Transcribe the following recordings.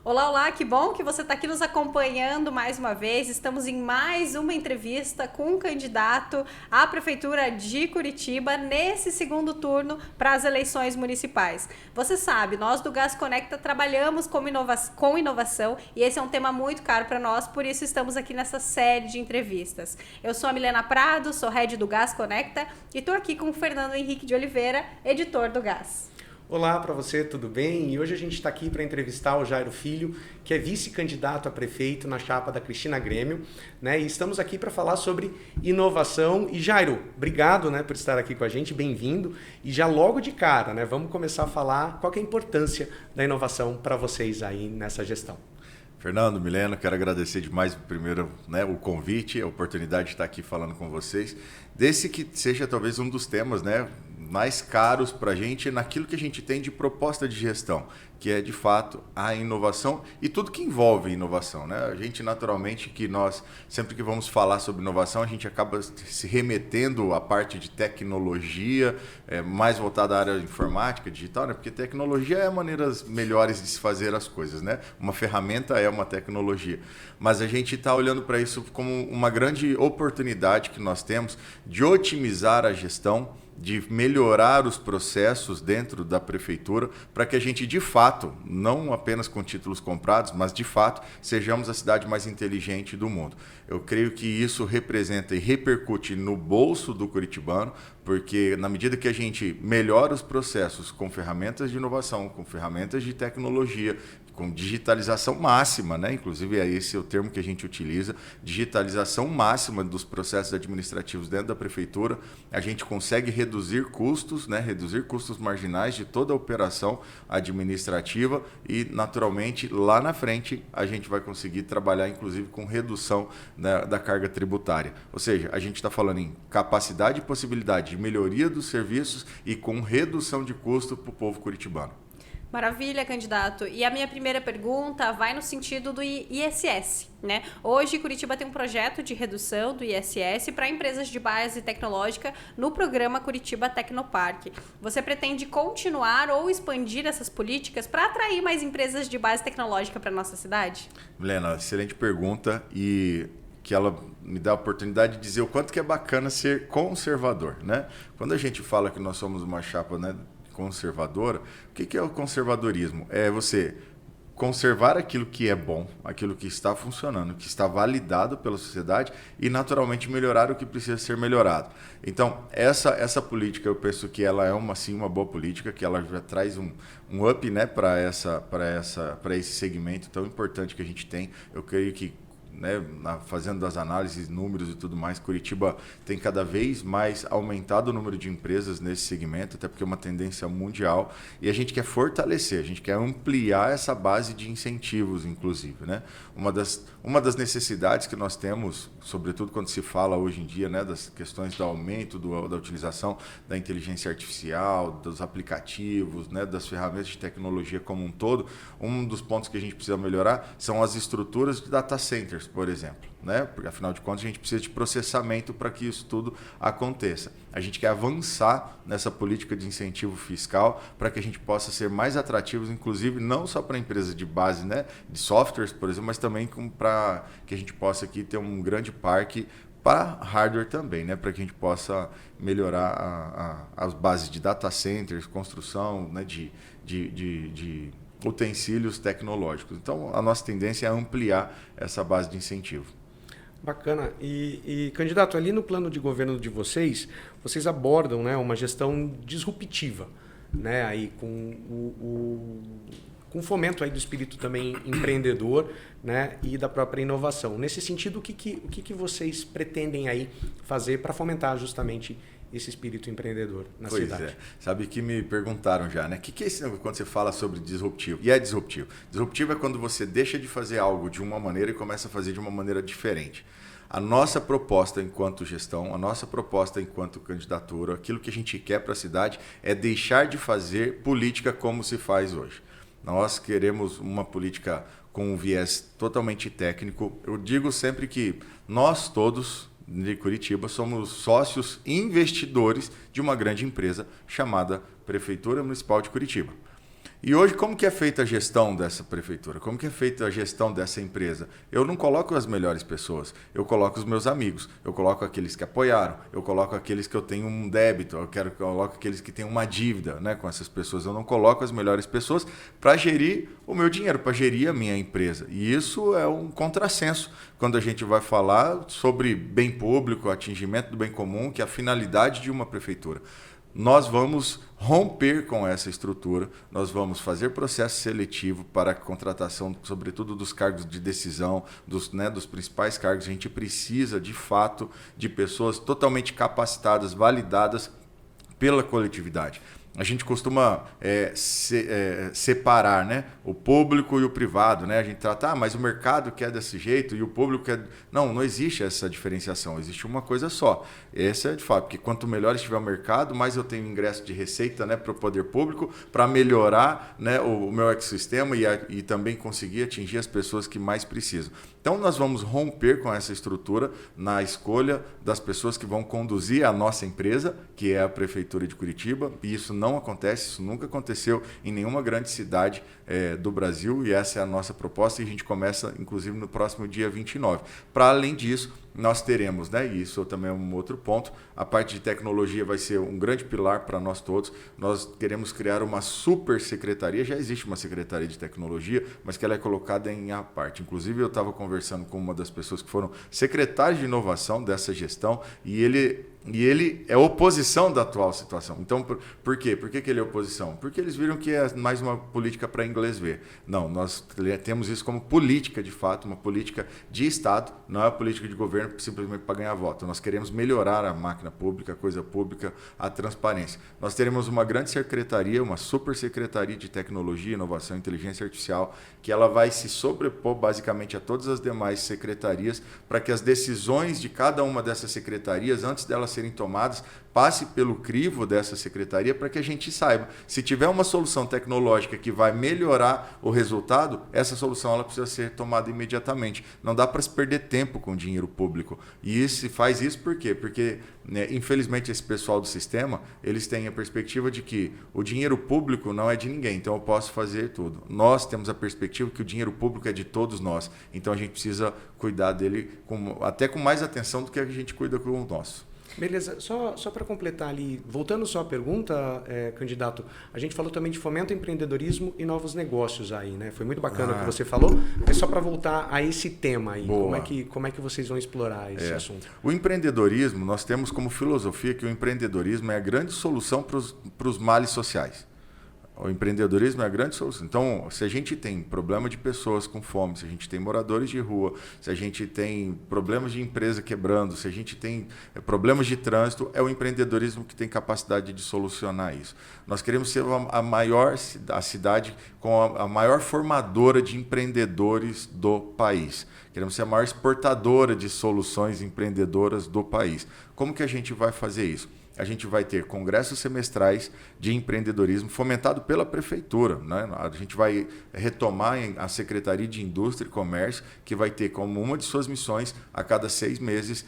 Olá, olá, que bom que você está aqui nos acompanhando mais uma vez. Estamos em mais uma entrevista com um candidato à Prefeitura de Curitiba nesse segundo turno para as eleições municipais. Você sabe, nós do Gás Conecta trabalhamos com inovação e esse é um tema muito caro para nós, por isso estamos aqui nessa série de entrevistas. Eu sou a Milena Prado, sou head do Gás Conecta e estou aqui com o Fernando Henrique de Oliveira, editor do Gás. Olá para você, tudo bem? E hoje a gente está aqui para entrevistar o Jairo Filho, que é vice-candidato a prefeito na chapa da Cristina Grêmio, né? E estamos aqui para falar sobre inovação. E Jairo, obrigado, né, por estar aqui com a gente, bem-vindo. E já logo de cara, né, vamos começar a falar qual que é a importância da inovação para vocês aí nessa gestão. Fernando, Milena, quero agradecer demais primeiro, né, o convite, a oportunidade de estar aqui falando com vocês. Desse que seja talvez um dos temas, né, mais caros para a gente naquilo que a gente tem de proposta de gestão, que é de fato a inovação e tudo que envolve inovação, né? A gente naturalmente que nós sempre que vamos falar sobre inovação a gente acaba se remetendo à parte de tecnologia, mais voltada à área informática, digital, né? Porque tecnologia é maneiras melhores de se fazer as coisas, né? Uma ferramenta é uma tecnologia, mas a gente está olhando para isso como uma grande oportunidade que nós temos de otimizar a gestão, de melhorar os processos dentro da prefeitura para que a gente, de fato, não apenas com títulos comprados, mas, de fato, sejamos a cidade mais inteligente do mundo. Eu creio que isso representa e repercute no bolso do curitibano, porque na medida que a gente melhora os processos com ferramentas de inovação, com ferramentas de tecnologia, com digitalização máxima, né? Inclusive esse é o termo que a gente utiliza, digitalização máxima dos processos administrativos dentro da prefeitura, a gente consegue reduzir custos, né? Reduzir custos marginais de toda a operação administrativa e, naturalmente, lá na frente a gente vai conseguir trabalhar, inclusive, com redução, né, da carga tributária. Ou seja, a gente está falando em capacidade e possibilidade de melhoria dos serviços e com redução de custo para o povo curitibano. Maravilha, candidato. E a minha primeira pergunta vai no sentido do ISS, né? Hoje, Curitiba tem um projeto de redução do ISS para empresas de base tecnológica no programa Curitiba Tecnoparque. Você pretende continuar ou expandir essas políticas para atrair mais empresas de base tecnológica para a nossa cidade? Milena, excelente pergunta e que ela me dá a oportunidade de dizer o quanto que é bacana ser conservador, né? Quando a gente fala que nós somos uma chapa, né, conservadora, o que é o conservadorismo? É você conservar aquilo que é bom, aquilo que está funcionando, que está validado pela sociedade e naturalmente melhorar o que precisa ser melhorado. Então, essa política, eu penso que ela é uma boa política, que ela já traz um up, né, para esse segmento tão importante que a gente tem. Eu creio que, né, fazendo as análises, números e tudo mais, Curitiba tem cada vez mais aumentado o número de empresas nesse segmento, até porque é uma tendência mundial, e a gente quer fortalecer, a gente quer ampliar essa base de incentivos, inclusive, né? Uma das necessidades que nós temos, sobretudo quando se fala hoje em dia, né, das questões do aumento da utilização da inteligência artificial, dos aplicativos, né, das ferramentas de tecnologia como um todo, um dos pontos que a gente precisa melhorar são as estruturas de data centers, por exemplo, né? Porque afinal de contas a gente precisa de processamento para que isso tudo aconteça. A gente quer avançar nessa política de incentivo fiscal para que a gente possa ser mais atrativos, inclusive não só para empresas de base, né, de softwares, por exemplo, mas também para que a gente possa aqui ter um grande parque para hardware também, né, para que a gente possa melhorar as bases de data centers, construção, né, de utensílios tecnológicos. Então, a nossa tendência é ampliar essa base de incentivo. Bacana. E candidato, ali no plano de governo de vocês abordam, né, uma gestão disruptiva, né, aí com fomento aí do espírito também empreendedor, né, e da própria inovação. Nesse sentido, o que vocês pretendem aí fazer para fomentar justamente esse espírito empreendedor na cidade? Pois é. Sabe que me perguntaram já, né? O que é esse negócio quando você fala sobre disruptivo? E é disruptivo. Disruptivo é quando você deixa de fazer algo de uma maneira e começa a fazer de uma maneira diferente. A nossa proposta enquanto gestão, a nossa proposta enquanto candidatura, aquilo que a gente quer para a cidade é deixar de fazer política como se faz hoje. Nós queremos uma política com um viés totalmente técnico. Eu digo sempre que nós todos de Curitiba somos sócios investidores de uma grande empresa chamada Prefeitura Municipal de Curitiba. E hoje, como que é feita a gestão dessa prefeitura? Como que é feita a gestão dessa empresa? Eu não coloco as melhores pessoas, eu coloco os meus amigos, eu coloco aqueles que apoiaram, eu coloco aqueles que eu tenho um débito, eu coloco aqueles que têm uma dívida, né, com essas pessoas. Eu não coloco as melhores pessoas para gerir o meu dinheiro, para gerir a minha empresa. E isso é um contrassenso quando a gente vai falar sobre bem público, atingimento do bem comum, que é a finalidade de uma prefeitura. Nós vamos romper com essa estrutura, nós vamos fazer processo seletivo para a contratação, sobretudo dos cargos de decisão, dos principais cargos. A gente precisa, de fato, de pessoas totalmente capacitadas, validadas pela coletividade. A gente costuma separar, né, o público e o privado, né? A gente trata, mas o mercado quer desse jeito e o público quer... Não existe essa diferenciação, existe uma coisa só. Essa é de fato, porque quanto melhor estiver o mercado, mais eu tenho ingresso de receita, né, para o poder público, para melhorar, né, o meu ecossistema e também conseguir atingir as pessoas que mais precisam. Então nós vamos romper com essa estrutura na escolha das pessoas que vão conduzir a nossa empresa, que é a Prefeitura de Curitiba, e isso não acontece, isso nunca aconteceu em nenhuma grande cidade do Brasil, e essa é a nossa proposta, e a gente começa inclusive no próximo dia 29. Para além disso, nós teremos, né, e isso também é um outro ponto, a parte de tecnologia vai ser um grande pilar para nós todos. Nós queremos criar uma super secretaria, já existe uma secretaria de tecnologia, mas que ela é colocada em à parte. Inclusive eu estava conversando com uma das pessoas que foram secretários de inovação dessa gestão, e ele é oposição da atual situação. Então, por quê? Por que ele é oposição? Porque eles viram que é mais uma política para inglês ver. Não, nós temos isso como política, de fato, uma política de Estado, não é uma política de governo simplesmente para ganhar voto. Nós queremos melhorar a máquina pública, a coisa pública, a transparência. Nós teremos uma grande secretaria, uma super secretaria de tecnologia, inovação e inteligência artificial, que ela vai se sobrepor basicamente a todas as demais secretarias, para que as decisões de cada uma dessas secretarias, antes delas serem tomadas, passe pelo crivo dessa secretaria, para que a gente saiba, se tiver uma solução tecnológica que vai melhorar o resultado, essa solução ela precisa ser tomada imediatamente. Não dá para se perder tempo com dinheiro público. E se faz isso por quê? Porque, né, infelizmente, esse pessoal do sistema, eles têm a perspectiva de que o dinheiro público não é de ninguém, então eu posso fazer tudo. Nós temos a perspectiva que o dinheiro público é de todos nós, então a gente precisa cuidar dele até com mais atenção do que a gente cuida com o nosso. Beleza, só para completar ali, voltando só à pergunta, candidato, a gente falou também de fomento ao empreendedorismo e novos negócios aí, né? Foi muito bacana o que você falou, mas só para voltar a esse tema aí, como é que vocês vão explorar esse assunto? O empreendedorismo, nós temos como filosofia que o empreendedorismo é a grande solução para os males sociais. O empreendedorismo é a grande solução. Então, se a gente tem problema de pessoas com fome, se a gente tem moradores de rua, se a gente tem problemas de empresa quebrando, se a gente tem problemas de trânsito, é o empreendedorismo que tem capacidade de solucionar isso. Nós queremos ser a cidade com a maior formadora de empreendedores do país. Queremos ser a maior exportadora de soluções empreendedoras do país. Como que a gente vai fazer isso? A gente vai ter congressos semestrais de empreendedorismo fomentado pela prefeitura, né? A gente vai retomar a Secretaria de Indústria e Comércio, que vai ter como uma de suas missões, a cada 6 meses,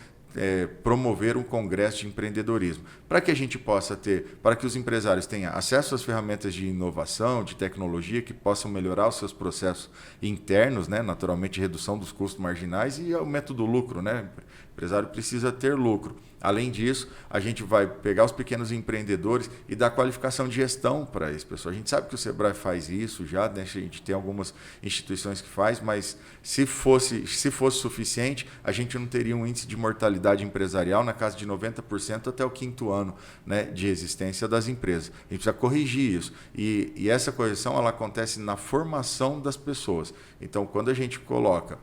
promover um congresso de empreendedorismo, para que a gente possa ter, para que os empresários tenham acesso às ferramentas de inovação, de tecnologia, que possam melhorar os seus processos internos, né? Naturalmente redução dos custos marginais e aumento do lucro, né? O empresário precisa ter lucro. Além disso, a gente vai pegar os pequenos empreendedores e dar qualificação de gestão para esse pessoal. A gente sabe que o Sebrae faz isso já, né? A gente tem algumas instituições que faz, mas se fosse suficiente, a gente não teria um índice de mortalidade empresarial na casa de 90% até o 5º ano, né, de existência das empresas. A gente precisa corrigir isso. E essa correção ela acontece na formação das pessoas. Então, quando a gente coloca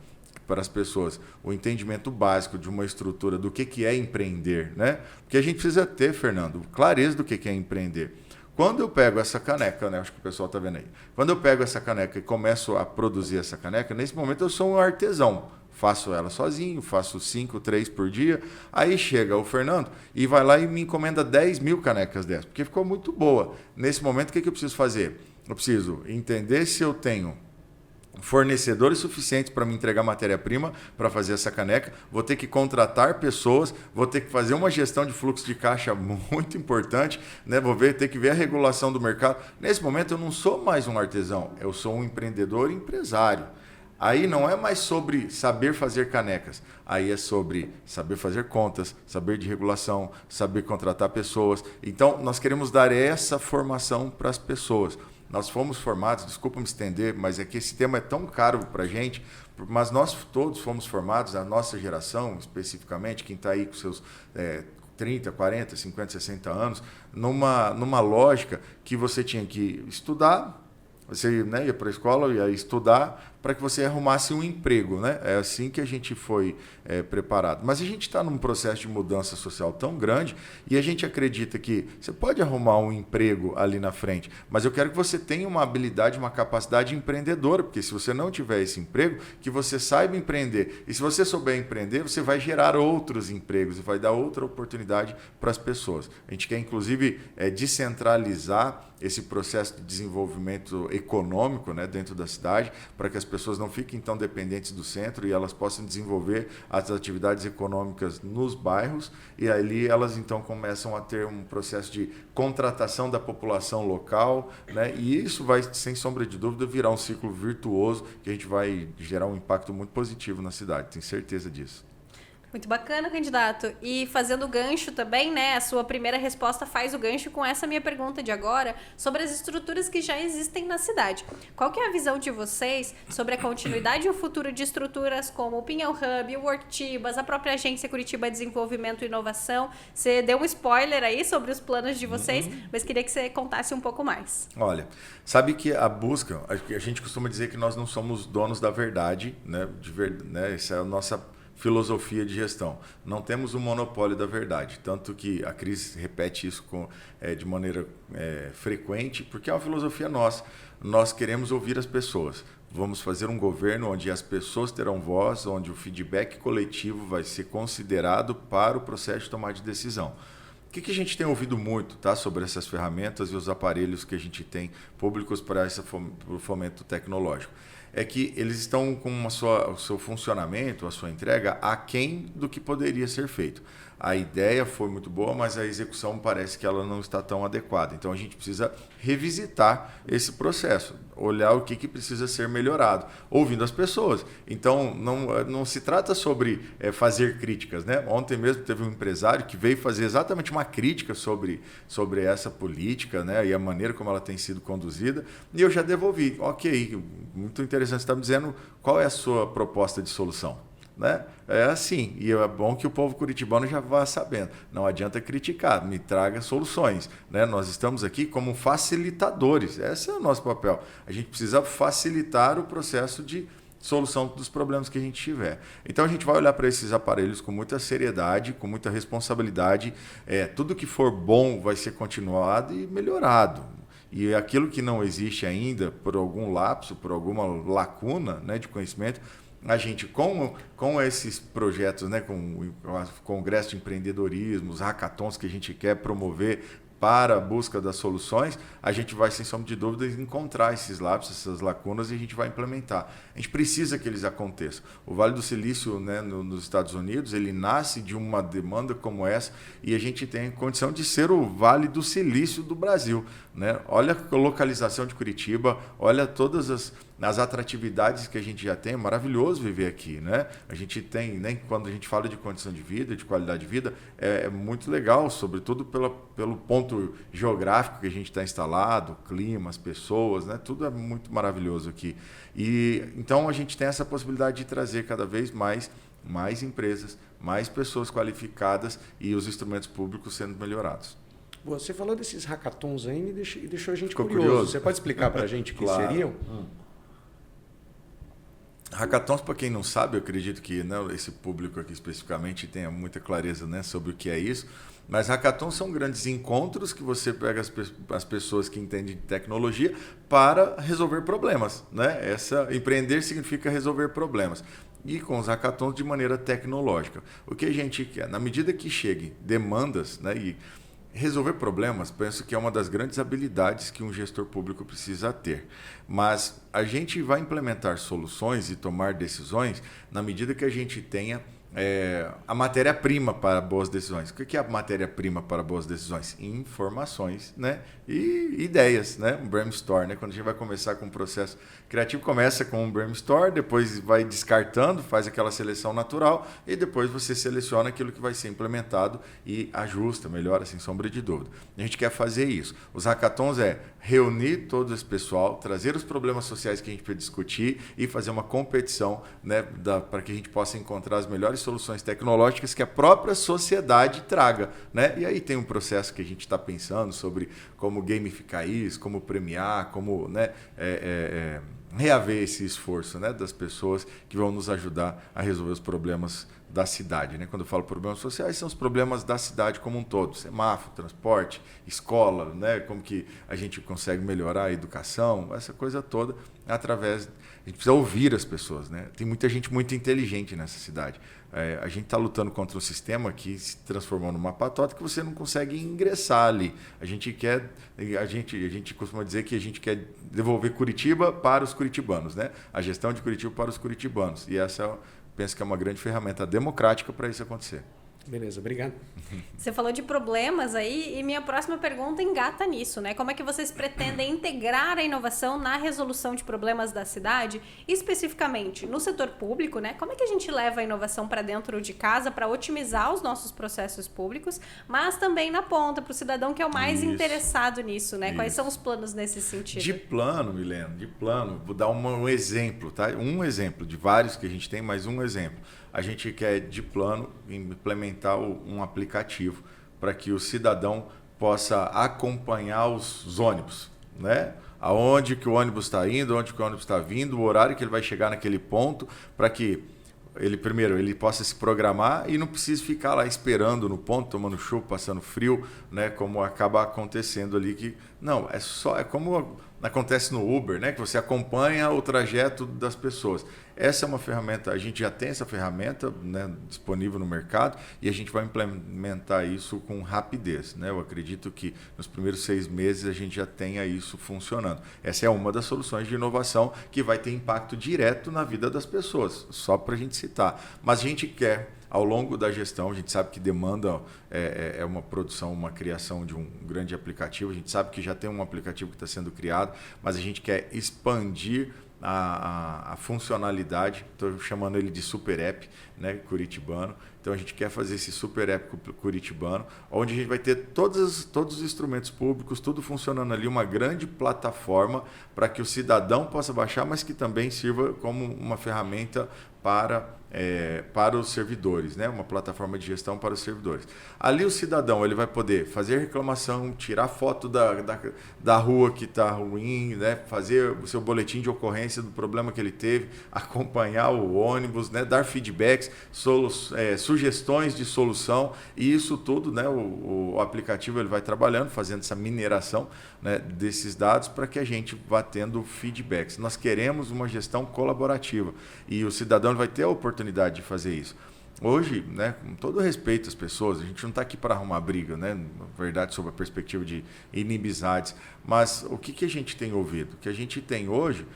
para as pessoas o entendimento básico de uma estrutura do que é empreender, né? Porque a gente precisa ter, Fernando, clareza do que é empreender. Quando eu pego essa caneca, né? Acho que o pessoal está vendo aí. Quando eu pego essa caneca e começo a produzir essa caneca, nesse momento eu sou um artesão. Faço ela sozinho, faço 5, 3 por dia. Aí chega o Fernando e vai lá e me encomenda 10.000 canecas dessas, porque ficou muito boa. Nesse momento, o que eu preciso fazer? Eu preciso entender se eu tenho fornecedores suficientes para me entregar matéria-prima para fazer essa caneca, vou ter que contratar pessoas, vou ter que fazer uma gestão de fluxo de caixa muito importante, né? Ter que ver a regulação do mercado. Nesse momento eu não sou mais um artesão, eu sou um empreendedor empresário. Aí não é mais sobre saber fazer canecas, aí é sobre saber fazer contas, saber de regulação, saber contratar pessoas. Então nós queremos dar essa formação para as pessoas. Nós fomos formados, desculpa me estender, mas é que esse tema é tão caro para a gente, mas nós todos fomos formados, a nossa geração especificamente, quem está aí com seus 30, 40, 50, 60 anos, numa lógica que você tinha que estudar, você, né, ia para a escola, ia estudar para que você arrumasse um emprego, né? É assim que a gente foi preparado. Mas a gente está num processo de mudança social tão grande e a gente acredita que você pode arrumar um emprego ali na frente, mas eu quero que você tenha uma habilidade, uma capacidade empreendedora, porque se você não tiver esse emprego, que você saiba empreender. E se você souber empreender, você vai gerar outros empregos e vai dar outra oportunidade para as pessoas. A gente quer, inclusive, descentralizar esse processo de desenvolvimento econômico, né, dentro da cidade, para que as pessoas não fiquem tão dependentes do centro e elas possam desenvolver as atividades econômicas nos bairros, e ali elas então começam a ter um processo de contratação da população local, né, e isso vai, sem sombra de dúvida, virar um ciclo virtuoso que a gente vai gerar um impacto muito positivo na cidade, tenho certeza disso. Muito bacana, candidato. E fazendo o gancho também, né? A sua primeira resposta faz o gancho com essa minha pergunta de agora sobre as estruturas que já existem na cidade. Qual que é a visão de vocês sobre a continuidade e o futuro de estruturas como o Pinhão Hub, o Worktibas, a própria agência Curitiba Desenvolvimento e Inovação? Você deu um spoiler aí sobre os planos de vocês, mas queria que você contasse um pouco mais. Olha, sabe que a busca, a gente costuma dizer que nós não somos donos da verdade, né? Essa é a nossa filosofia de gestão. Não temos um monopólio da verdade, tanto que a Cris repete isso de maneira frequente, porque é uma filosofia nossa. Nós queremos ouvir as pessoas. Vamos fazer um governo onde as pessoas terão voz, onde o feedback coletivo vai ser considerado para o processo de tomar de decisão. O que a gente tem ouvido muito, tá, sobre essas ferramentas e os aparelhos que a gente tem públicos para o fomento tecnológico? É que eles estão com o seu funcionamento, a sua entrega, aquém do que poderia ser feito. A ideia foi muito boa, mas a execução parece que ela não está tão adequada. Então a gente precisa revisitar esse processo, olhar o que precisa ser melhorado, ouvindo as pessoas. Então não se trata sobre fazer críticas, né? Ontem mesmo teve um empresário que veio fazer exatamente uma crítica sobre essa política, né? E a maneira como ela tem sido conduzida, e eu já devolvi. Ok, muito interessante, você está me dizendo qual é a sua proposta de solução. Né? É assim, e é bom que o povo curitibano já vá sabendo. Não adianta criticar, me traga soluções. Né? Nós estamos aqui como facilitadores, esse é o nosso papel. A gente precisa facilitar o processo de solução dos problemas que a gente tiver. Então a gente vai olhar para esses aparelhos com muita seriedade, com muita responsabilidade. Tudo que for bom vai ser continuado e melhorado. E aquilo que não existe ainda, por algum lapso, por alguma lacuna, né, de conhecimento, a gente, com esses projetos, né, com o Congresso de Empreendedorismo, os hackathons que a gente quer promover para a busca das soluções, a gente vai, sem sombra de dúvidas, encontrar esses lapsos, essas lacunas, e a gente vai implementar. A gente precisa que eles aconteçam. O Vale do Silício, né, nos Estados Unidos, ele nasce de uma demanda como essa, e a gente tem condição de ser o Vale do Silício do Brasil. Né? Olha a localização de Curitiba, olha todas as atratividades que a gente já tem, é maravilhoso viver aqui, né? A gente tem, né, quando a gente fala de condição de vida, de qualidade de vida, é muito legal, sobretudo pelo ponto geográfico que a gente está instalado, clima, as pessoas, né? Tudo é muito maravilhoso aqui. E então a gente tem essa possibilidade de trazer cada vez mais empresas, mais pessoas qualificadas e os instrumentos públicos sendo melhorados. Você falou desses hackathons aí e deixou a gente curioso. Você pode explicar para a gente o que seriam? Hackathons, para quem não sabe, eu acredito que, né, esse público aqui especificamente tenha muita clareza, né, sobre o que é isso, mas hackathons são grandes encontros que você pega as pessoas que entendem de tecnologia para resolver problemas. Né? Empreender significa resolver problemas. E com os hackathons de maneira tecnológica. O que a gente quer? Na medida que cheguem demandas, né, resolver problemas, penso que é uma das grandes habilidades que um gestor público precisa ter. Mas a gente vai implementar soluções e tomar decisões na medida que a gente tenha a matéria-prima para boas decisões. O que é a matéria-prima para boas decisões? Informações, né? E ideias, né? Um brainstorm, né? Quando a gente vai começar com um processo criativo, começa com um brainstorm, depois vai descartando, faz aquela seleção natural e depois você seleciona aquilo que vai ser implementado e ajusta, melhora, sem sombra de dúvida. A gente quer fazer isso. Os hackathons reunir todo esse pessoal, trazer os problemas sociais que a gente precisa discutir e fazer uma competição, né, para que a gente possa encontrar as melhores soluções tecnológicas que a própria sociedade traga, né? E aí tem um processo que a gente está pensando sobre como gamificar isso, como premiar, como, né, reaver esse esforço, né, das pessoas que vão nos ajudar a resolver os problemas da cidade, né? Quando eu falo problemas sociais, são os problemas da cidade como um todo, semáforo, transporte, escola, né? Como que a gente consegue melhorar a educação, essa coisa toda através... A gente precisa ouvir as pessoas, né? Tem muita gente muito inteligente nessa cidade. A gente está lutando contra um sistema que se transformou numa patota que você não consegue ingressar ali. A gente costuma dizer que a gente quer devolver Curitiba para os curitibanos, né? A gestão de Curitiba para os curitibanos. E essa penso que é uma grande ferramenta democrática para isso acontecer. Beleza, obrigado. Você falou de problemas aí e minha próxima pergunta engata nisso, né? Como é que vocês pretendem integrar a inovação na resolução de problemas da cidade, especificamente no setor público, né? Como é que a gente leva a inovação para dentro de casa para otimizar os nossos processos públicos, mas também na ponta, para o cidadão que é o mais interessado nisso, né? Quais são os planos nesse sentido? De plano, Milena, vou dar um exemplo, tá? Um exemplo de vários que a gente tem, mas um exemplo. A gente quer, de plano, implementar um aplicativo para que o cidadão possa acompanhar os ônibus, né? Aonde que o ônibus está indo, onde que o ônibus está vindo, o horário que ele vai chegar naquele ponto, para que ele possa se programar e não precise ficar lá esperando no ponto, tomando chuva, passando frio, né? Como acaba acontecendo ali que não, é como acontece no Uber, né? Que você acompanha o trajeto das pessoas. Essa é uma ferramenta, a gente já tem essa ferramenta, né, disponível no mercado e a gente vai implementar isso com rapidez, né? Eu acredito que nos primeiros 6 meses a gente já tenha isso funcionando. Essa é uma das soluções de inovação que vai ter impacto direto na vida das pessoas, só para a gente citar. Mas a gente quer, ao longo da gestão, a gente sabe que demanda uma produção, uma criação de um grande aplicativo, a gente sabe que já tem um aplicativo que está sendo criado, mas a gente quer expandir a funcionalidade, estou chamando ele de super app, né, curitibano. Então a gente quer fazer esse super app curitibano, onde a gente vai ter todos os instrumentos públicos, tudo funcionando ali, uma grande plataforma para que o cidadão possa baixar, mas que também sirva como uma ferramenta para os servidores, né? Uma plataforma de gestão para os servidores. Ali o cidadão ele vai poder fazer reclamação, tirar foto da rua que está ruim, né? Fazer o seu boletim de ocorrência do problema que ele teve, acompanhar o ônibus, né? Dar feedbacks, sugestões de solução, e isso tudo, né? O aplicativo ele vai trabalhando, fazendo essa mineração, né, desses dados para que a gente vá tendo feedbacks. Nós queremos uma gestão colaborativa e o cidadão vai ter a oportunidade de fazer isso. Hoje, né, com todo respeito às pessoas, a gente não está aqui para arrumar briga, né, na verdade, sob a perspectiva de inimizades, mas o que a gente tem ouvido? O que a gente tem hoje,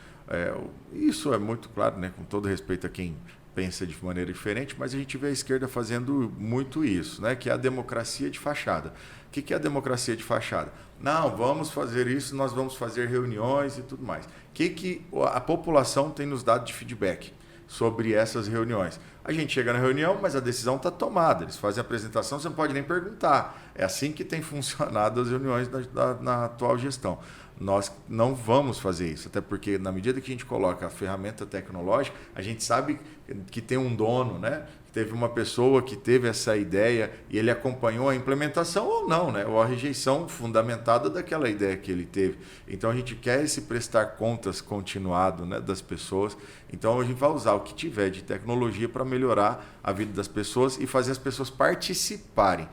isso é muito claro, né, com todo respeito a quem pensa de maneira diferente, mas a gente vê a esquerda fazendo muito isso, né, que é a democracia de fachada. O que é a democracia de fachada? Não, vamos fazer isso, nós vamos fazer reuniões e tudo mais. O que a população tem nos dado de feedback sobre essas reuniões? A gente chega na reunião, mas a decisão está tomada. Eles fazem a apresentação, você não pode nem perguntar. É assim que tem funcionado as reuniões na atual gestão. Nós não vamos fazer isso, até porque na medida que a gente coloca a ferramenta tecnológica, a gente sabe que tem um dono, né? Teve uma pessoa que teve essa ideia e ele acompanhou a implementação ou não, né? Ou a rejeição fundamentada daquela ideia que ele teve. Então a gente quer esse prestar contas continuado, né, das pessoas. Então a gente vai usar o que tiver de tecnologia para melhorar a vida das pessoas e fazer as pessoas participarem.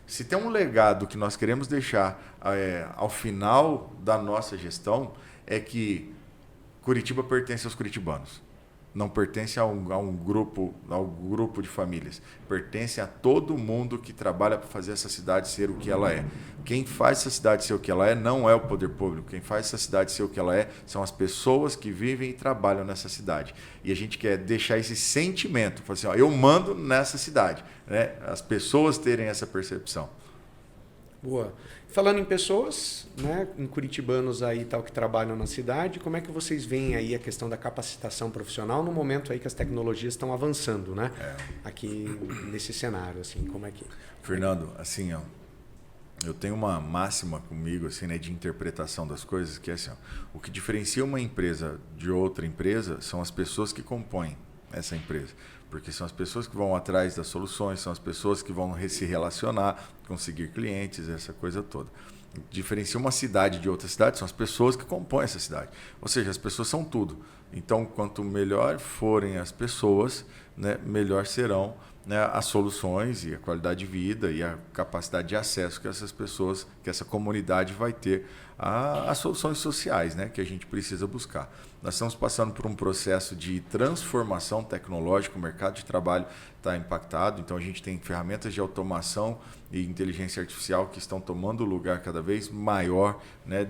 Se tem um legado que nós queremos deixar ao final da nossa gestão, é que Curitiba pertence aos curitibanos. não pertence a um grupo de famílias. Pertence a todo mundo que trabalha para fazer essa cidade ser o que ela é. Quem faz essa cidade ser o que ela é não é o poder público. Quem faz essa cidade ser o que ela é são as pessoas que vivem e trabalham nessa cidade. E a gente quer deixar esse sentimento, falar assim, ó, eu mando nessa cidade, né? As pessoas terem essa percepção. Boa. Falando em pessoas, né, em curitibanos aí tal que trabalham na cidade, como é que vocês veem aí a questão da capacitação profissional no momento aí que as tecnologias estão avançando, né? Aqui nesse cenário, assim, como é que... Fernando, assim, ó, eu tenho uma máxima comigo, assim, né, de interpretação das coisas, que é assim, ó, o que diferencia uma empresa de outra empresa são as pessoas que compõem essa empresa. Porque são as pessoas que vão atrás das soluções, são as pessoas que vão se relacionar, conseguir clientes, essa coisa toda. Diferencia uma cidade de outra cidade, são as pessoas que compõem essa cidade. Ou seja, as pessoas são tudo. Então, quanto melhor forem as pessoas, né, melhor serão, né, as soluções e a qualidade de vida e a capacidade de acesso que essas pessoas, que essa comunidade vai ter às soluções sociais, né, que a gente precisa buscar. Nós estamos passando por um processo de transformação tecnológica, o mercado de trabalho está impactado, então a gente tem ferramentas de automação e inteligência artificial que estão tomando lugar cada vez maior, né,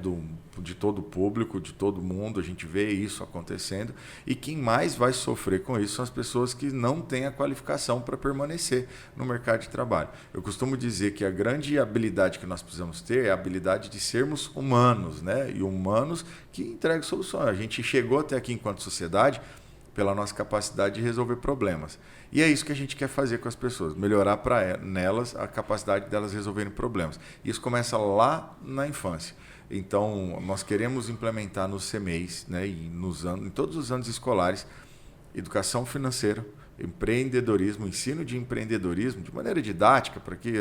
de todo o público, de todo mundo, a gente vê isso acontecendo, e quem mais vai sofrer com isso são as pessoas que não têm a qualificação para permanecer no mercado de trabalho. Eu costumo dizer que a grande habilidade que nós precisamos ter é a habilidade de sermos humanos, né, e humanos que entregam soluções. A gente chegou até aqui enquanto sociedade pela nossa capacidade de resolver problemas. E é isso que a gente quer fazer com as pessoas, melhorar nelas a capacidade delas resolverem problemas. Isso começa lá na infância. Então, nós queremos implementar nos CMEs, né, e em todos os anos escolares, educação financeira, empreendedorismo, ensino de empreendedorismo de maneira didática, para que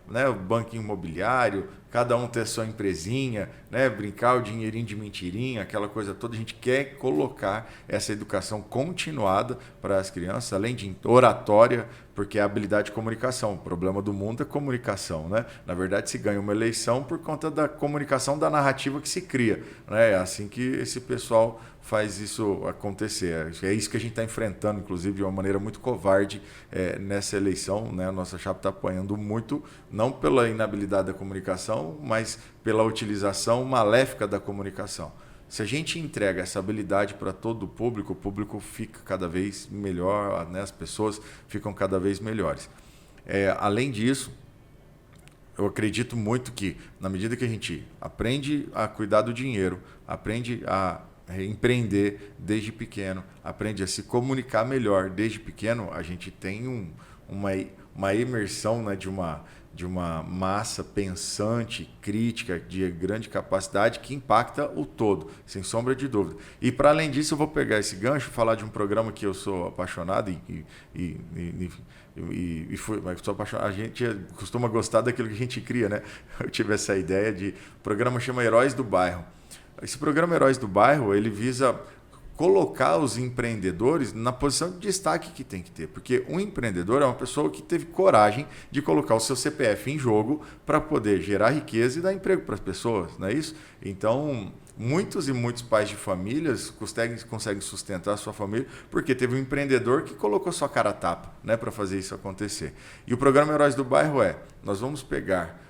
né, o banquinho imobiliário, cada um ter a sua empresinha, né, brincar o dinheirinho de mentirinha, aquela coisa toda. A gente quer colocar essa educação continuada para as crianças, além de oratória, porque é a habilidade de comunicação. O problema do mundo é comunicação, né? Na verdade, se ganha uma eleição por conta da comunicação, da narrativa que se cria, né? É assim que esse pessoal faz isso acontecer. É isso que a gente está enfrentando, inclusive, de uma maneira muito covarde nessa eleição, né? A nossa chapa está apanhando muito, não pela inabilidade da comunicação, mas pela utilização maléfica da comunicação. Se a gente entrega essa habilidade para todo o público fica cada vez melhor, né? As pessoas ficam cada vez melhores. Além disso, eu acredito muito que, na medida que a gente aprende a cuidar do dinheiro, aprende a empreender desde pequeno, aprende a se comunicar melhor desde pequeno, a gente tem uma imersão, né, de uma massa pensante, crítica, de grande capacidade que impacta o todo, sem sombra de dúvida. E, para além disso, eu vou pegar esse gancho e falar de um programa que eu sou apaixonado sou apaixonado. A gente costuma gostar daquilo que a gente cria, né? Eu tive essa ideia o programa chama Heróis do Bairro. Esse programa Heróis do Bairro, ele visa colocar os empreendedores na posição de destaque que tem que ter. Porque um empreendedor é uma pessoa que teve coragem de colocar o seu CPF em jogo para poder gerar riqueza e dar emprego para as pessoas, não é isso? Então, muitos e muitos pais de famílias conseguem sustentar a sua família porque teve um empreendedor que colocou sua cara a tapa, né, para fazer isso acontecer. E o programa Heróis do Bairro nós vamos pegar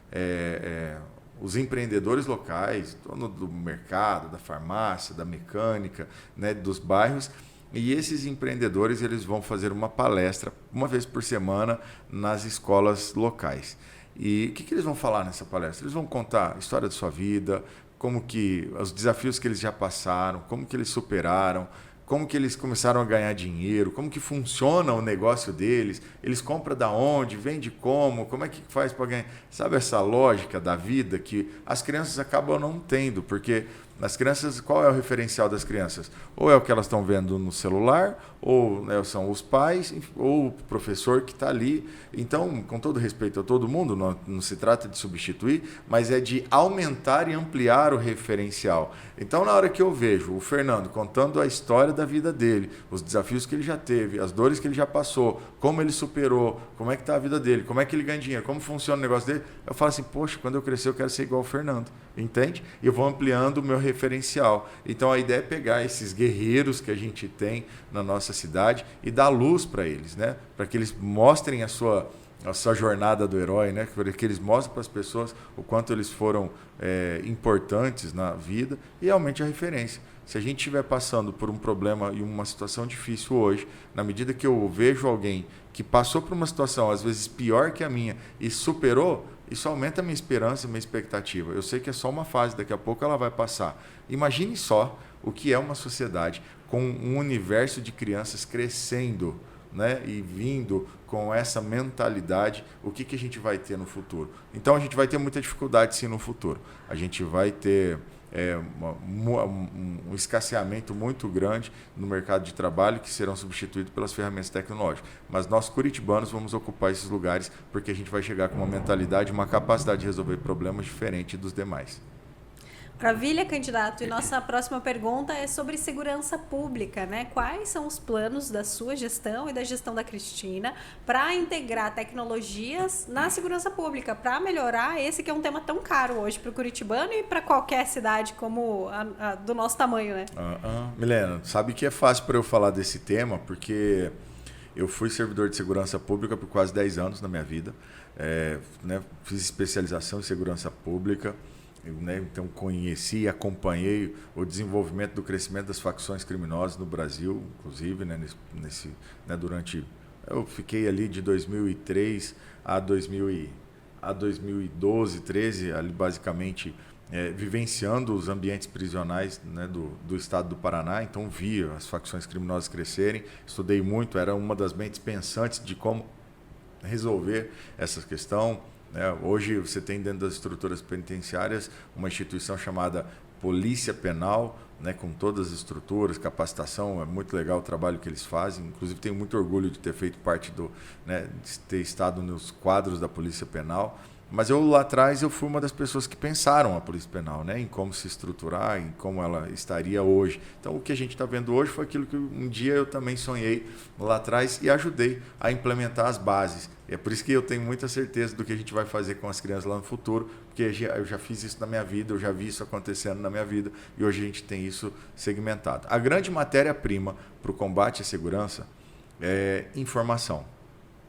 os empreendedores locais, dono do mercado, da farmácia, da mecânica, né, dos bairros, e esses empreendedores eles vão fazer uma palestra uma vez por semana nas escolas locais. E o que eles vão falar nessa palestra? Eles vão contar a história da sua vida, como que os desafios que eles já passaram, como que eles superaram, como que eles começaram a ganhar dinheiro, como que funciona o negócio deles, eles compram da onde, vende como é que faz para ganhar. Sabe essa lógica da vida que as crianças acabam não tendo, porque as crianças, qual é o referencial das crianças? Ou é o que elas estão vendo no celular, ou, né, são os pais, ou o professor que está ali. Então, com todo respeito a todo mundo, não se trata de substituir, mas é de aumentar e ampliar o referencial. Então, na hora que eu vejo o Fernando contando a história da vida dele, os desafios que ele já teve, as dores que ele já passou, como ele superou, como é que está a vida dele, como é que ele ganha dinheiro, como funciona o negócio dele, eu falo assim, poxa, quando eu crescer eu quero ser igual ao Fernando. entende? E eu vou ampliando o meu referencial. Então a ideia é pegar esses guerreiros que a gente tem na nossa cidade e dar luz para eles, né? Para que eles mostrem a sua jornada do herói, né? Para que eles mostrem para as pessoas o quanto eles foram importantes na vida e aumente a referência. Se a gente estiver passando por um problema e uma situação difícil hoje, na medida que eu vejo alguém que passou por uma situação, às vezes pior que a minha, e superou, isso aumenta a minha esperança e a minha expectativa. Eu sei que é só uma fase, daqui a pouco ela vai passar. Imagine só o que é uma sociedade com um universo de crianças crescendo, né, e vindo com essa mentalidade, o que a gente vai ter no futuro. Então a gente vai ter muita dificuldade sim no futuro. A gente vai ter um escasseamento muito grande no mercado de trabalho que serão substituídos pelas ferramentas tecnológicas. Mas nós, curitibanos, vamos ocupar esses lugares porque a gente vai chegar com uma mentalidade, uma capacidade de resolver problemas diferente dos demais. Maravilha, candidato. E nossa próxima pergunta é sobre segurança pública, né? Quais são os planos da sua gestão e da gestão da Cristina para integrar tecnologias na segurança pública, para melhorar esse que é um tema tão caro hoje para o curitibano e para qualquer cidade como a do nosso tamanho, né? Milena, sabe que é fácil para eu falar desse tema, porque eu fui servidor de segurança pública por quase 10 anos na minha vida, né? Fiz especialização em segurança pública. Então conheci e acompanhei o desenvolvimento do crescimento das facções criminosas no Brasil, inclusive, né, durante... Eu fiquei ali de 2003 a 2012, 13, ali basicamente vivenciando os ambientes prisionais, né, do estado do Paraná. Então vi as facções criminosas crescerem, estudei muito, era uma das mentes pensantes de como resolver essa questão. Hoje você tem dentro das estruturas penitenciárias uma instituição chamada Polícia Penal, né, com todas as estruturas, capacitação, é muito legal o trabalho que eles fazem. Inclusive tenho muito orgulho de ter feito parte de ter estado nos quadros da Polícia Penal. Mas eu lá atrás fui uma das pessoas que pensaram a Polícia Penal, né, em como se estruturar, em como ela estaria hoje. Então o que a gente está vendo hoje foi aquilo que um dia eu também sonhei lá atrás e ajudei a implementar as bases. É por isso que eu tenho muita certeza do que a gente vai fazer com as crianças lá no futuro, porque eu já fiz isso na minha vida, eu já vi isso acontecendo na minha vida e hoje a gente tem isso segmentado. A grande matéria-prima para o combate à segurança é informação.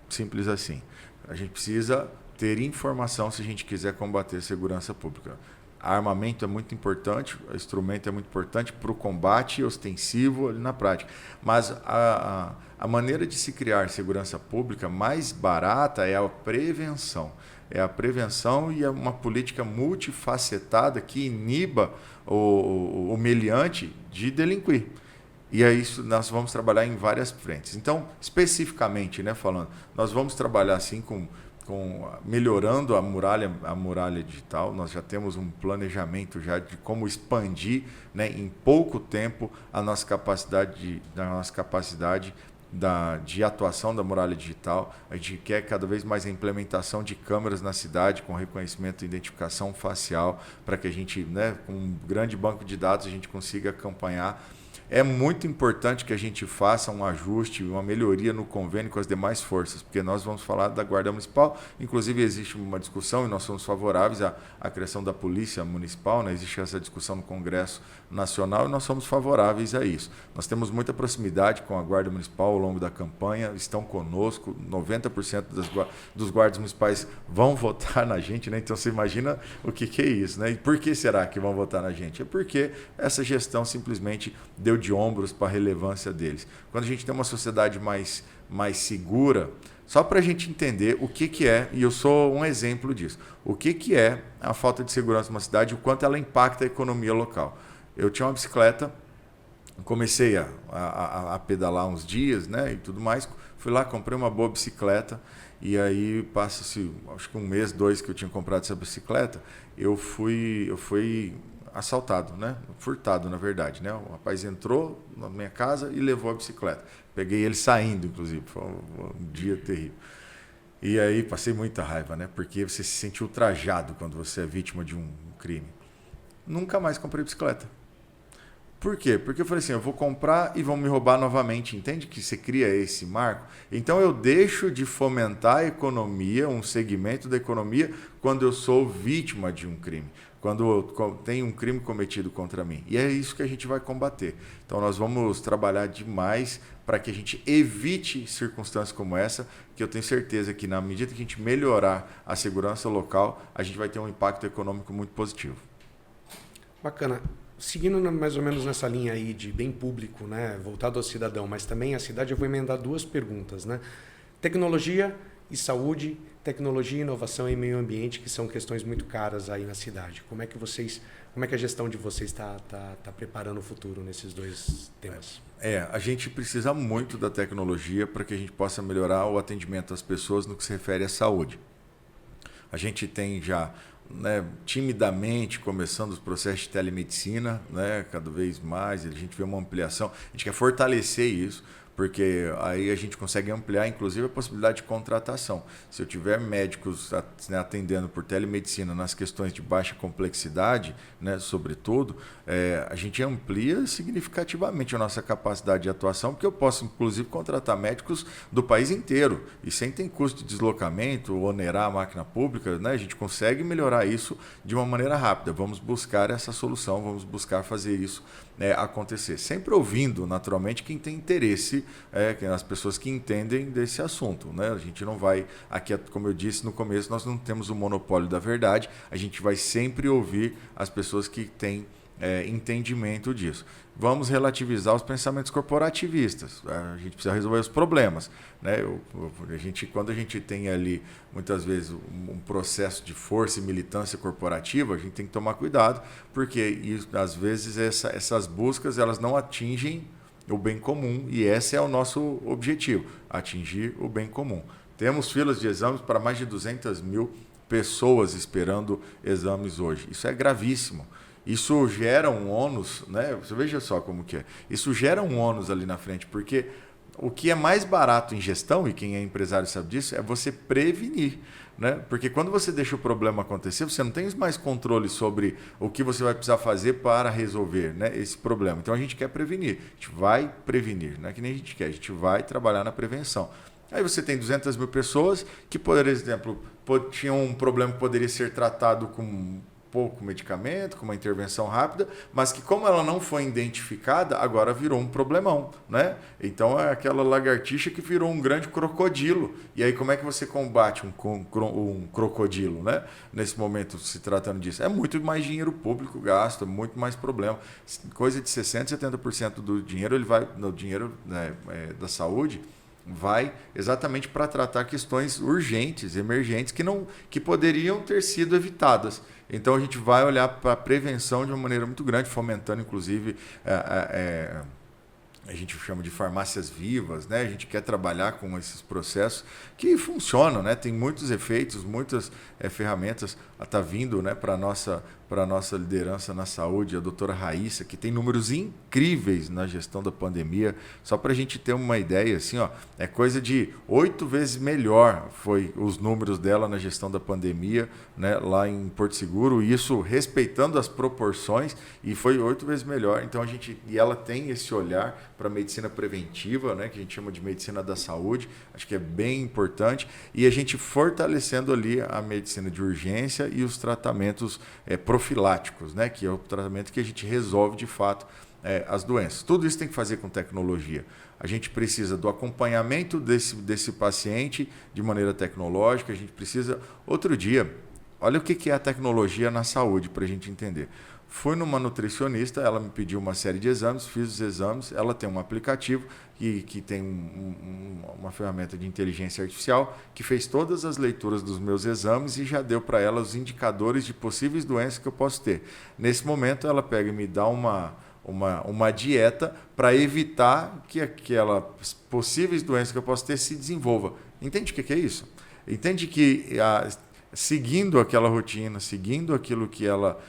Simples assim. A gente precisa ter informação se a gente quiser combater a segurança pública. Armamento é muito importante, instrumento é muito importante para o combate ostensivo ali na prática. Mas a maneira de se criar segurança pública mais barata é a prevenção. É a prevenção e é uma política multifacetada que iniba o meliante de delinquir. E é isso, nós vamos trabalhar em várias frentes. Então, especificamente, né, falando, nós vamos trabalhar assim com melhorando a muralha digital. Nós já temos um planejamento já de como expandir, né, em pouco tempo a nossa capacidade de atuação da muralha digital. A gente quer cada vez mais a implementação de câmeras na cidade com reconhecimento e identificação facial para que a gente, né, com um grande banco de dados, a gente consiga acompanhar. É muito importante que a gente faça um ajuste, uma melhoria no convênio com as demais forças, porque nós vamos falar da Guarda Municipal. Inclusive, existe uma discussão e nós somos favoráveis à criação da Polícia Municipal, né? Existe essa discussão no Congresso Nacional e nós somos favoráveis a isso. Nós temos muita proximidade com a Guarda Municipal ao longo da campanha, estão conosco, 90% dos guardas municipais vão votar na gente, né? Então você imagina o que é isso, né? E por que será que vão votar na gente? É porque essa gestão simplesmente deu de ombros para a relevância deles. Quando a gente tem uma sociedade mais segura, só para a gente entender o que é, e eu sou um exemplo disso, o que é a falta de segurança numa cidade e o quanto ela impacta a economia local. Eu tinha uma bicicleta, comecei a pedalar uns dias, né, e tudo mais, fui lá, comprei uma boa bicicleta, e aí passa-se, acho que 1 mês, 2 que eu tinha comprado essa bicicleta, eu fui assaltado, né? Furtado, na verdade, né? O rapaz entrou na minha casa e levou a bicicleta. Peguei ele saindo, inclusive. Foi um dia terrível. E aí passei muita raiva, né? Porque você se sente ultrajado quando você é vítima de um crime. Nunca mais comprei bicicleta. Por quê? Porque eu falei assim, eu vou comprar e vão me roubar novamente. Entende que você cria esse marco? Então eu deixo de fomentar a economia, um segmento da economia, quando eu sou vítima de um crime. quando tem um crime cometido contra mim. E é isso que a gente vai combater. Então nós vamos trabalhar demais para que a gente evite circunstâncias como essa, que eu tenho certeza que na medida que a gente melhorar a segurança local, a gente vai ter um impacto econômico muito positivo. Bacana. Seguindo mais ou menos nessa linha aí de bem público, né, voltado ao cidadão, mas também à cidade, eu vou emendar duas perguntas, né? Tecnologia e saúde, tecnologia, inovação e meio ambiente, que são questões muito caras aí na cidade. Como é que a gestão de vocês está preparando o futuro nesses dois temas? A gente precisa muito da tecnologia para que a gente possa melhorar o atendimento às pessoas no que se refere à saúde. A gente tem já, né, timidamente começando os processos de telemedicina, né, cada vez mais, a gente vê uma ampliação, a gente quer fortalecer isso, porque aí a gente consegue ampliar, inclusive, a possibilidade de contratação. Se eu tiver médicos, né, atendendo por telemedicina nas questões de baixa complexidade, né, sobretudo, a gente amplia significativamente a nossa capacidade de atuação, porque eu posso, inclusive, contratar médicos do país inteiro, e sem ter custo de deslocamento, onerar a máquina pública, né, a gente consegue melhorar isso de uma maneira rápida. Vamos buscar essa solução, vamos buscar fazer isso acontecer. Sempre ouvindo, naturalmente, quem tem interesse, as pessoas que entendem desse assunto, né? A gente não vai, aqui, como eu disse no começo, nós não temos o monopólio da verdade, a gente vai sempre ouvir as pessoas que têm entendimento disso. Vamos relativizar os pensamentos corporativistas. A gente precisa resolver os problemas, né? Quando a gente tem ali, muitas vezes, um processo de força e militância corporativa, a gente tem que tomar cuidado, porque às vezes essas buscas elas não atingem o bem comum, e esse é o nosso objetivo, atingir o bem comum. Temos filas de exames para mais de 200 mil pessoas esperando exames hoje. Isso é gravíssimo. Isso gera um ônus, né? Você veja só como que é. Isso gera um ônus ali na frente, porque o que é mais barato em gestão, e quem é empresário sabe disso, é você prevenir, né? Porque quando você deixa o problema acontecer, você não tem mais controle sobre o que você vai precisar fazer para resolver, né, esse problema. Então a gente quer prevenir, a gente vai prevenir, não é que nem a gente quer, a gente vai trabalhar na prevenção. Aí você tem 200 mil pessoas que, por exemplo, tinham um problema que poderia ser tratado com pouco medicamento, com uma intervenção rápida, mas que, como ela não foi identificada, agora virou um problemão, né? Então é aquela lagartixa que virou um grande crocodilo. E aí como é que você combate um crocodilo, né? Nesse momento, se tratando disso? É muito mais dinheiro público gasto, é muito mais problema. Coisa de 60%, 70% do dinheiro, ele vai, no dinheiro, né, da saúde, vai exatamente para tratar questões urgentes, emergentes, que poderiam ter sido evitadas. Então a gente vai olhar para a prevenção de uma maneira muito grande, fomentando inclusive a gente chama de farmácias vivas, né? A gente quer trabalhar com esses processos que funcionam, né? Tem muitos efeitos, muitas ferramentas. Está vindo, né, para a nossa liderança na saúde, a doutora Raíssa, que tem números incríveis na gestão da pandemia. Só para a gente ter uma ideia, assim, é coisa de 8 vezes melhor foi os números dela na gestão da pandemia, né, lá em Porto Seguro, isso respeitando as proporções, e foi 8 vezes melhor. Então e ela tem esse olhar para a medicina preventiva, né, que a gente chama de medicina da saúde, acho que é bem importante, e a gente fortalecendo ali a medicina de urgência e os tratamentos profiláticos, né, que é o tratamento que a gente resolve de fato as doenças. Tudo isso tem que fazer com tecnologia. A gente precisa do acompanhamento desse paciente de maneira tecnológica, a gente precisa... Outro dia, olha o que é a tecnologia na saúde, para a gente entender. Fui numa nutricionista, ela me pediu uma série de exames, fiz os exames, ela tem um aplicativo que tem uma ferramenta de inteligência artificial que fez todas as leituras dos meus exames e já deu para ela os indicadores de possíveis doenças que eu posso ter. Nesse momento, ela pega e me dá uma dieta para evitar que aquelas possíveis doenças que eu posso ter se desenvolva. Entende o que é isso? Entende que seguindo aquela rotina, seguindo aquilo que ela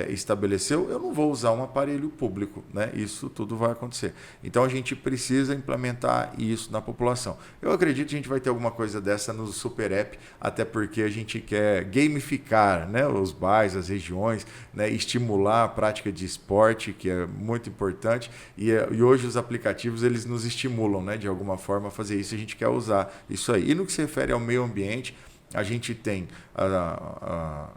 estabeleceu, eu não vou usar um aparelho público, né? Isso tudo vai acontecer. Então a gente precisa implementar isso na população. Eu acredito que a gente vai ter alguma coisa dessa no Super App, até porque a gente quer gamificar, né, os bairros, as regiões, né, estimular a prática de esporte, que é muito importante, e hoje os aplicativos eles nos estimulam, né, de alguma forma a fazer isso, a gente quer usar isso aí. E no que se refere ao meio ambiente, A gente tem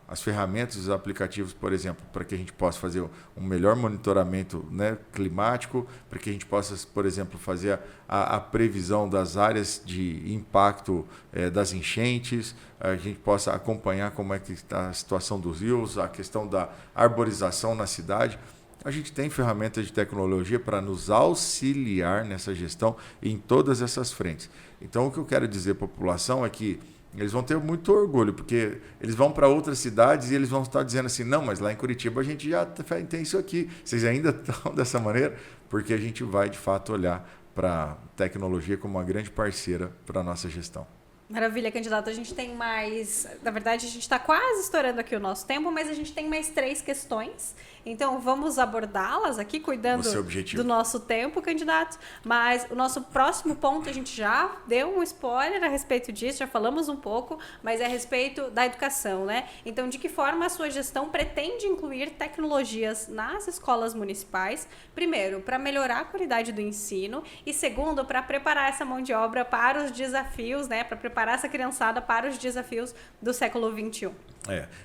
as ferramentas, os aplicativos, por exemplo, para que a gente possa fazer um melhor monitoramento, né, climático, para que a gente possa, por exemplo, fazer a previsão das áreas de impacto das enchentes, a gente possa acompanhar como é que está a situação dos rios, a questão da arborização na cidade. A gente tem ferramentas de tecnologia para nos auxiliar nessa gestão em todas essas frentes. Então, o que eu quero dizer para a população é que eles vão ter muito orgulho, porque eles vão para outras cidades e eles vão estar dizendo assim, não, mas lá em Curitiba a gente já tem isso aqui. Vocês ainda estão dessa maneira? Porque a gente vai, de fato, olhar para a tecnologia como uma grande parceira para a nossa gestão. Maravilha, candidato. A gente tem mais... Na verdade, a gente está quase estourando aqui o nosso tempo, mas a gente tem mais 3 questões. Então, vamos abordá-las aqui, cuidando do nosso tempo, candidato. Mas o nosso próximo ponto, a gente já deu um spoiler a respeito disso, já falamos um pouco, mas é a respeito da educação, né? Então, de que forma a sua gestão pretende incluir tecnologias nas escolas municipais? Primeiro, para melhorar a qualidade do ensino e, segundo, para preparar essa mão de obra para os desafios, né? Para preparar essa criançada para os desafios do século XXI.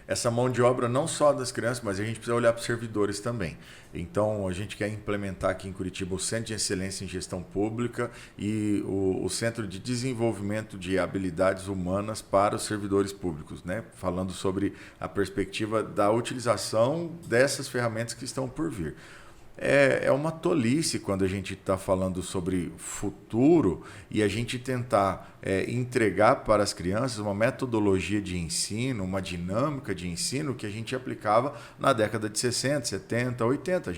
Essa mão de obra não só das crianças, mas a gente precisa olhar para os servidores também. Então, a gente quer implementar aqui em Curitiba o Centro de Excelência em Gestão Pública e o Centro de Desenvolvimento de Habilidades Humanas para os servidores públicos, né? Falando sobre a perspectiva da utilização dessas ferramentas que estão por vir. É uma tolice quando a gente está falando sobre futuro e a gente tentar entregar para as crianças uma metodologia de ensino, uma dinâmica de ensino que a gente aplicava na década de 60, 70, 80.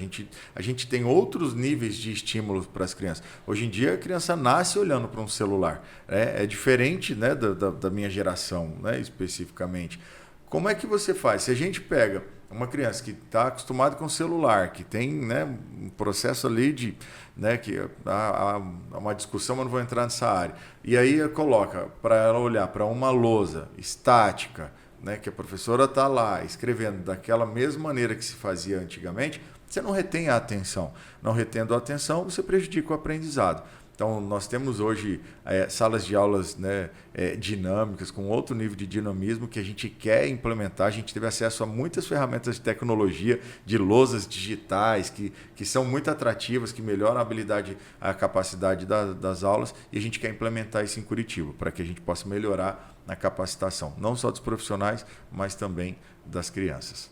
A gente tem outros níveis de estímulos para as crianças. Hoje em dia a criança nasce olhando para um celular. É diferente, né, da minha geração, né, especificamente. Como é que você faz? Se a gente pega uma criança que está acostumada com o celular, que tem, né, um processo ali de, né, que há uma discussão, mas não vou entrar nessa área. E aí coloca para ela olhar para uma lousa estática, né, que a professora está lá escrevendo daquela mesma maneira que se fazia antigamente, você não retém a atenção. Não retendo a atenção, você prejudica o aprendizado. Então, nós temos hoje salas de aulas, né, dinâmicas, com outro nível de dinamismo que a gente quer implementar. A gente teve acesso a muitas ferramentas de tecnologia, de lousas digitais, que são muito atrativas, que melhoram a habilidade, a capacidade das aulas, e a gente quer implementar isso em Curitiba, para que a gente possa melhorar a capacitação, não só dos profissionais, mas também das crianças.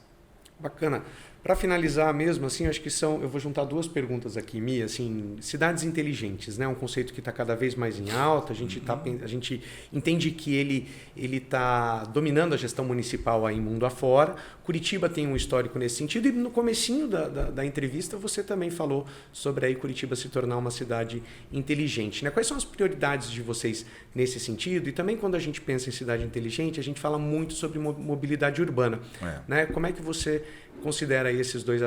Bacana. Para finalizar mesmo, assim, acho que eu vou juntar 2 perguntas aqui, Mia, assim, cidades inteligentes, né? Um conceito que está cada vez mais em alta, a gente entende que ele está dominando a gestão municipal aí mundo afora. Curitiba tem um histórico nesse sentido e no comecinho da entrevista você também falou sobre aí Curitiba se tornar uma cidade inteligente, né? Quais são as prioridades de vocês nesse sentido? E também quando a gente pensa em cidade inteligente, a gente fala muito sobre mobilidade urbana, né? Como é que você considera aí esses dois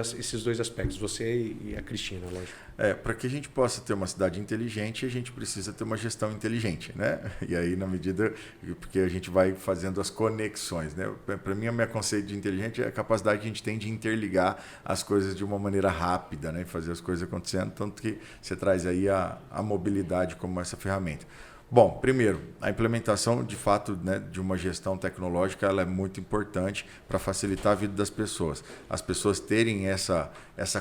aspectos, você e a Cristina, lógico? Para que a gente possa ter uma cidade inteligente, a gente precisa ter uma gestão inteligente, né? E aí, na medida, porque a gente vai fazendo as conexões, né? Para mim, o meu conceito de inteligente é a capacidade que a gente tem de interligar as coisas de uma maneira rápida, né? Fazer as coisas acontecendo, tanto que você traz aí a mobilidade como essa ferramenta. Bom, primeiro, a implementação, de fato, né, de uma gestão tecnológica, ela é muito importante para facilitar a vida das pessoas. As pessoas terem essa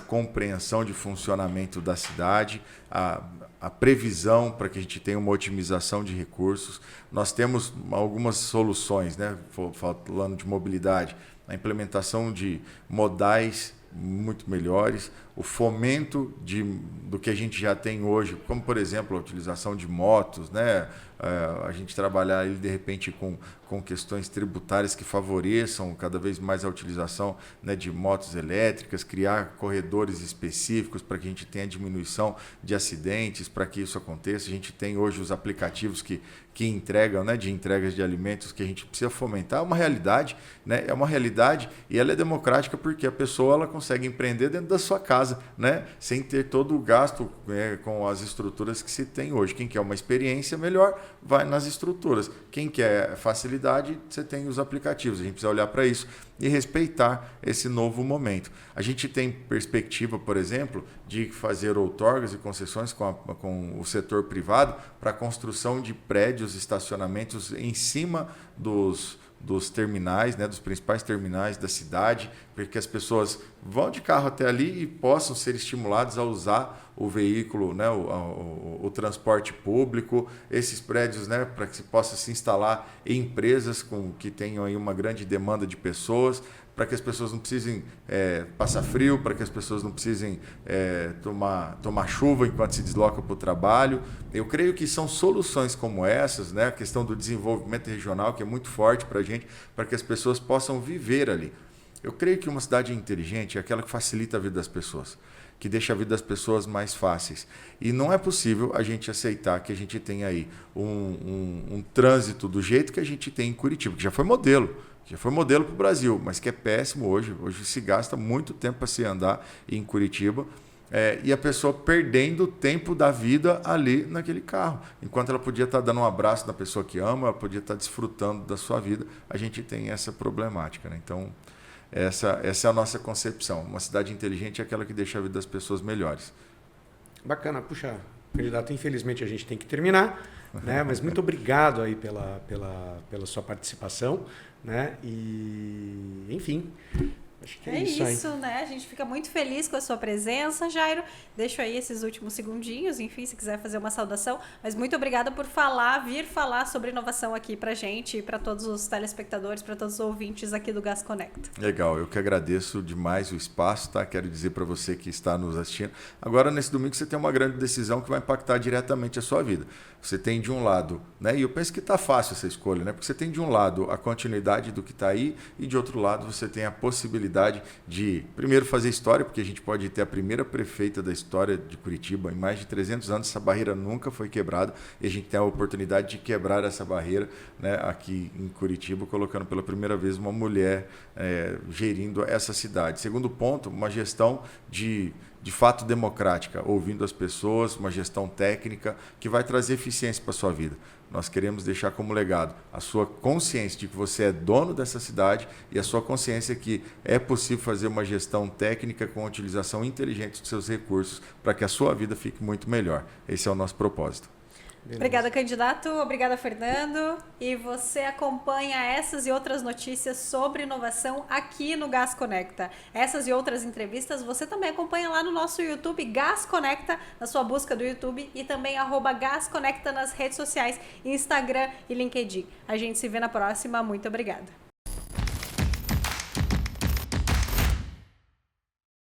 compreensão de funcionamento da cidade, a previsão para que a gente tenha uma otimização de recursos. Nós temos algumas soluções, né, falando de mobilidade, a implementação de modais muito melhores, o fomento do que a gente já tem hoje, como, por exemplo, a utilização de motos, né? A gente trabalhar aí, de repente com questões tributárias que favoreçam cada vez mais a utilização, né, de motos elétricas, criar corredores específicos para que a gente tenha diminuição de acidentes, para que isso aconteça. A gente tem hoje os aplicativos que entregam, né, de entregas de alimentos que a gente precisa fomentar. É uma realidade, né? É uma realidade e ela é democrática porque a pessoa ela consegue empreender dentro da sua casa, né? Sem ter todo o gasto com as estruturas que se tem hoje. Quem quer uma experiência melhor, vai nas estruturas. Quem quer facilidade, você tem os aplicativos. A gente precisa olhar para isso e respeitar esse novo momento. A gente tem perspectiva, por exemplo, de fazer outorgas e concessões com o setor privado para a construção de prédios, estacionamentos em cima dos terminais, né, dos principais terminais da cidade, para que as pessoas vão de carro até ali e possam ser estimulados a usar o veículo, né, o transporte público, esses prédios, né, para que se possa se instalar em empresas que tenham aí uma grande demanda de pessoas, para que as pessoas não precisem passar frio, para que as pessoas não precisem tomar chuva enquanto se deslocam para o trabalho. Eu creio que são soluções como essas, né, a questão do desenvolvimento regional, que é muito forte para a gente, para que as pessoas possam viver ali. Eu creio que uma cidade inteligente é aquela que facilita a vida das pessoas, que deixa a vida das pessoas mais fáceis. E não é possível a gente aceitar que a gente tenha aí um trânsito do jeito que a gente tem em Curitiba, que já foi modelo para o Brasil, mas que é péssimo hoje. Hoje se gasta muito tempo para se andar em Curitiba, e a pessoa perdendo o tempo da vida ali naquele carro. Enquanto ela podia estar dando um abraço na pessoa que ama, ela podia estar desfrutando da sua vida, a gente tem essa problemática, né? Então, essa é a nossa concepção. Uma cidade inteligente é aquela que deixa a vida das pessoas melhores. Bacana. Puxa, candidato, infelizmente a gente tem que terminar, né? Mas muito obrigado aí pela sua participação, né? E, enfim, acho que é isso aí. Né? A gente fica muito feliz com a sua presença, Jairo. Deixo aí esses últimos segundinhos, enfim, se quiser fazer uma saudação. Mas muito obrigada por vir falar sobre inovação aqui pra gente e para todos os telespectadores, para todos os ouvintes aqui do Gas Conecta. Legal, eu que agradeço demais o espaço, tá? Quero dizer para você que está nos assistindo. Agora, nesse domingo, você tem uma grande decisão que vai impactar diretamente a sua vida. Você tem de um lado, né? E eu penso que está fácil essa escolha, né? Porque você tem de um lado a continuidade do que está aí e de outro lado você tem a possibilidade de, primeiro, fazer história, porque a gente pode ter a primeira prefeita da história de Curitiba. Em mais de 300 anos, essa barreira nunca foi quebrada e a gente tem a oportunidade de quebrar essa barreira, né, aqui em Curitiba, colocando pela primeira vez uma mulher gerindo essa cidade. Segundo ponto, uma gestão de fato democrática, ouvindo as pessoas, uma gestão técnica que vai trazer eficiência para a sua vida. Nós queremos deixar como legado a sua consciência de que você é dono dessa cidade e a sua consciência que é possível fazer uma gestão técnica com a utilização inteligente dos seus recursos para que a sua vida fique muito melhor. Esse é o nosso propósito. Beleza. Obrigada, candidato. Obrigada, Fernando. E você acompanha essas e outras notícias sobre inovação aqui no Gas Conecta. Essas e outras entrevistas você também acompanha lá no nosso YouTube, Gas Conecta, na sua busca do YouTube, e também @Gas Conecta nas redes sociais, Instagram e LinkedIn. A gente se vê na próxima. Muito obrigada.